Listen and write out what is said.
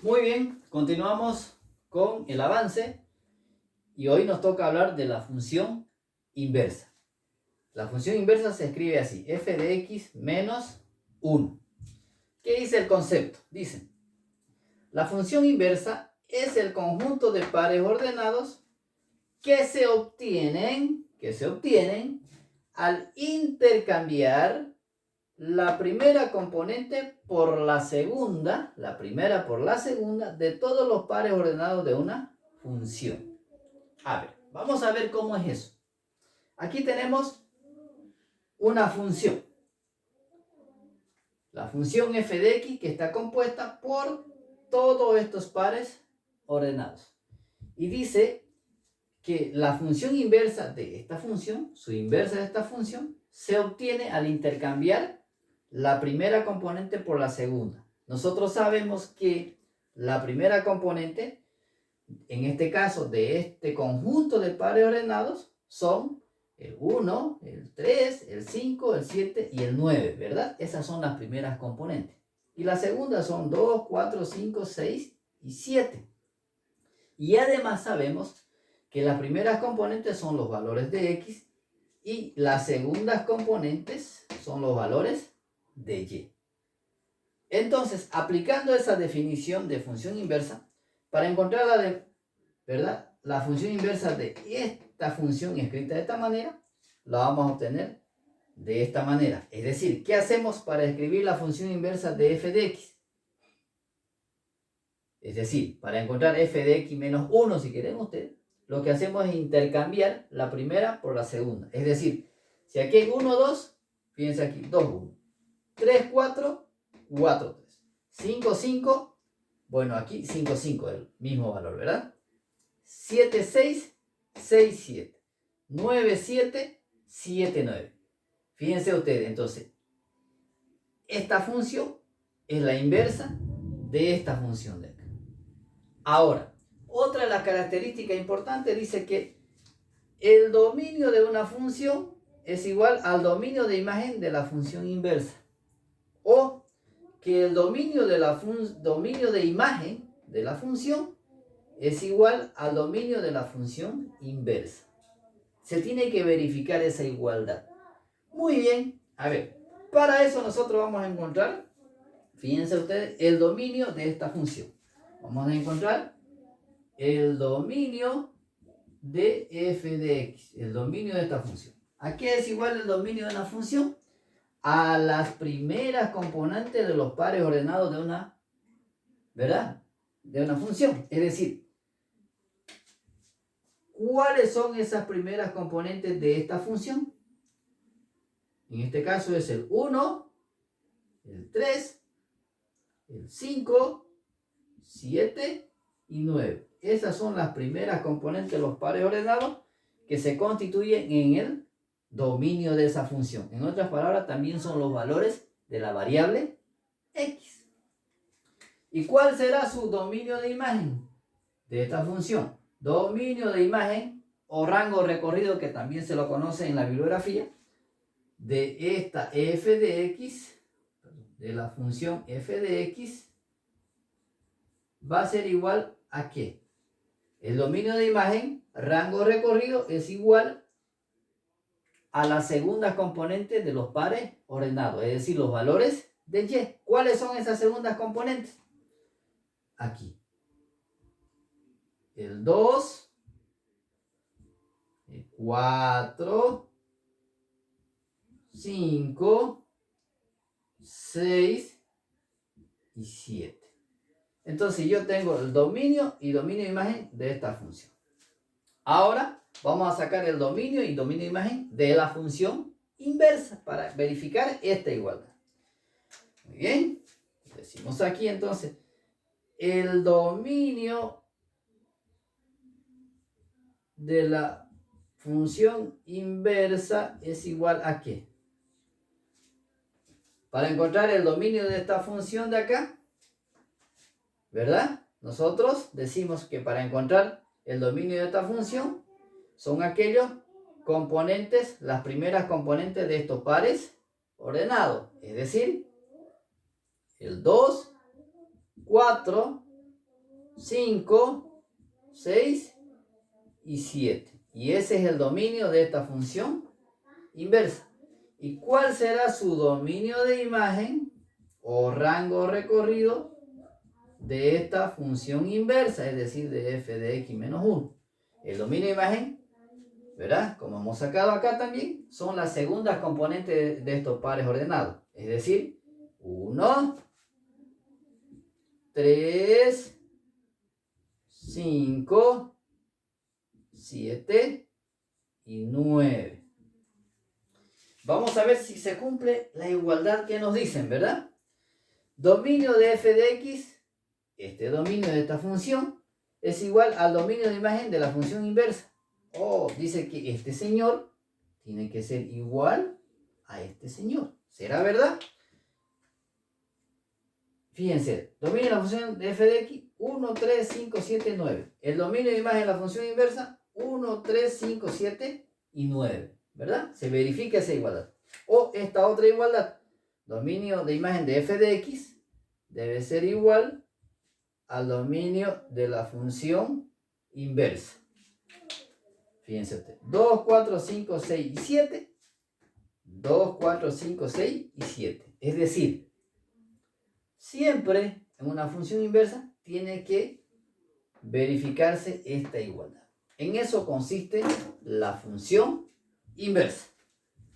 Muy bien, continuamos con el avance y hoy nos toca hablar de la función inversa. La función inversa se escribe así, f de x menos 1. ¿Qué dice el concepto? Dice, la función inversa es el conjunto de pares ordenados que se obtienen al intercambiar la primera componente por la segunda, de todos los pares ordenados de una función. A ver, vamos a ver cómo es eso. Aquí tenemos una función. La función f de x que está compuesta por todos estos pares ordenados. Y dice que la función inversa de esta función, su inversa de esta función, se obtiene al intercambiar la primera componente por la segunda. Nosotros sabemos que la primera componente, en este caso de este conjunto de pares ordenados, son el 1, el 3, el 5, el 7 y el 9, ¿verdad? Esas son las primeras componentes. Y la segunda son 2, 4, 5, 6 y 7. Y además sabemos que las primeras componentes son los valores de x y las segundas componentes son los valores de y. Entonces, aplicando esa definición de función inversa, para encontrar la función inversa de esta función escrita de esta manera, la vamos a obtener de esta manera. Es decir, ¿qué hacemos para escribir la función inversa de f de x? Es decir, para encontrar f de x menos 1, si quieren ustedes, lo que hacemos es intercambiar la primera por la segunda. Es decir, si aquí hay 1, 2, fíjense aquí, 2, 1. 3, 4, 4, 3. 5, 5, bueno, aquí 5, 5, el mismo valor, ¿verdad? 7, 6, 6, 7. 9, 7, 7, 9. Fíjense ustedes, entonces, esta función es la inversa de esta función de acá. Ahora, otra de las características importantes dice que el dominio de una función es igual al dominio de imagen de la función inversa. O que el dominio de imagen de la función es igual al dominio de la función inversa. Se tiene que verificar esa igualdad. Muy bien, a ver, para eso nosotros vamos a encontrar, fíjense ustedes, el dominio de esta función. Vamos a encontrar el dominio de f de x, el dominio de esta función. ¿A qué es igual el dominio de una función? A las primeras componentes de los pares ordenados de una, ¿verdad? De una función. Es decir, ¿cuáles son esas primeras componentes de esta función? En este caso es el 1, el 3, el 5, 7 y 9. Esas son las primeras componentes de los pares ordenados que se constituyen en el dominio de esa función. En otras palabras, también son los valores de la variable x. ¿Y cuál será su dominio de imagen de esta función? Dominio de imagen o rango recorrido, que también se lo conoce en la bibliografía, de esta f de x, de la función f de x, va a ser igual a ¿qué? El dominio de imagen, rango recorrido, es igual a las segundas componentes de los pares ordenados, es decir, los valores de y. ¿Cuáles son esas segundas componentes? Aquí. El 2, el 4, 5, 6 y 7. Entonces yo tengo el dominio y dominio de imagen de esta función. Ahora vamos a sacar el dominio y dominio de imagen de la función inversa para verificar esta igualdad. Muy bien, decimos aquí entonces, el dominio de la función inversa es igual a ¿qué? Para encontrar el dominio de esta función de acá, ¿verdad? Nosotros decimos que para encontrar el dominio de esta función son aquellos componentes, las primeras componentes de estos pares ordenados. Es decir, el 2, 4, 5, 6 y 7. Y ese es el dominio de esta función inversa. ¿Y cuál será su dominio de imagen o rango recorrido de esta función inversa? Es decir, de f de x menos 1. El dominio de imagen, ¿verdad? Como hemos sacado acá también, son las segundas componentes de estos pares ordenados. Es decir, 1, 3, 5, 7 y 9. Vamos a ver si se cumple la igualdad que nos dicen, ¿verdad? Dominio de f de x, este dominio de esta función, es igual al dominio de imagen de la función inversa. Dice que este señor tiene que ser igual a este señor. ¿Será verdad? Fíjense, dominio de la función de f de x, 1, 3, 5, 7, 9. El dominio de imagen de la función inversa, 1, 3, 5, 7 y 9. ¿Verdad? Se verifica esa igualdad. O esta otra igualdad. Dominio de imagen de f de x debe ser igual al dominio de la función inversa. Fíjense ustedes. 2, 4, 5, 6 y 7. 2, 4, 5, 6 y 7. Es decir, siempre en una función inversa tiene que verificarse esta igualdad. En eso consiste la función inversa.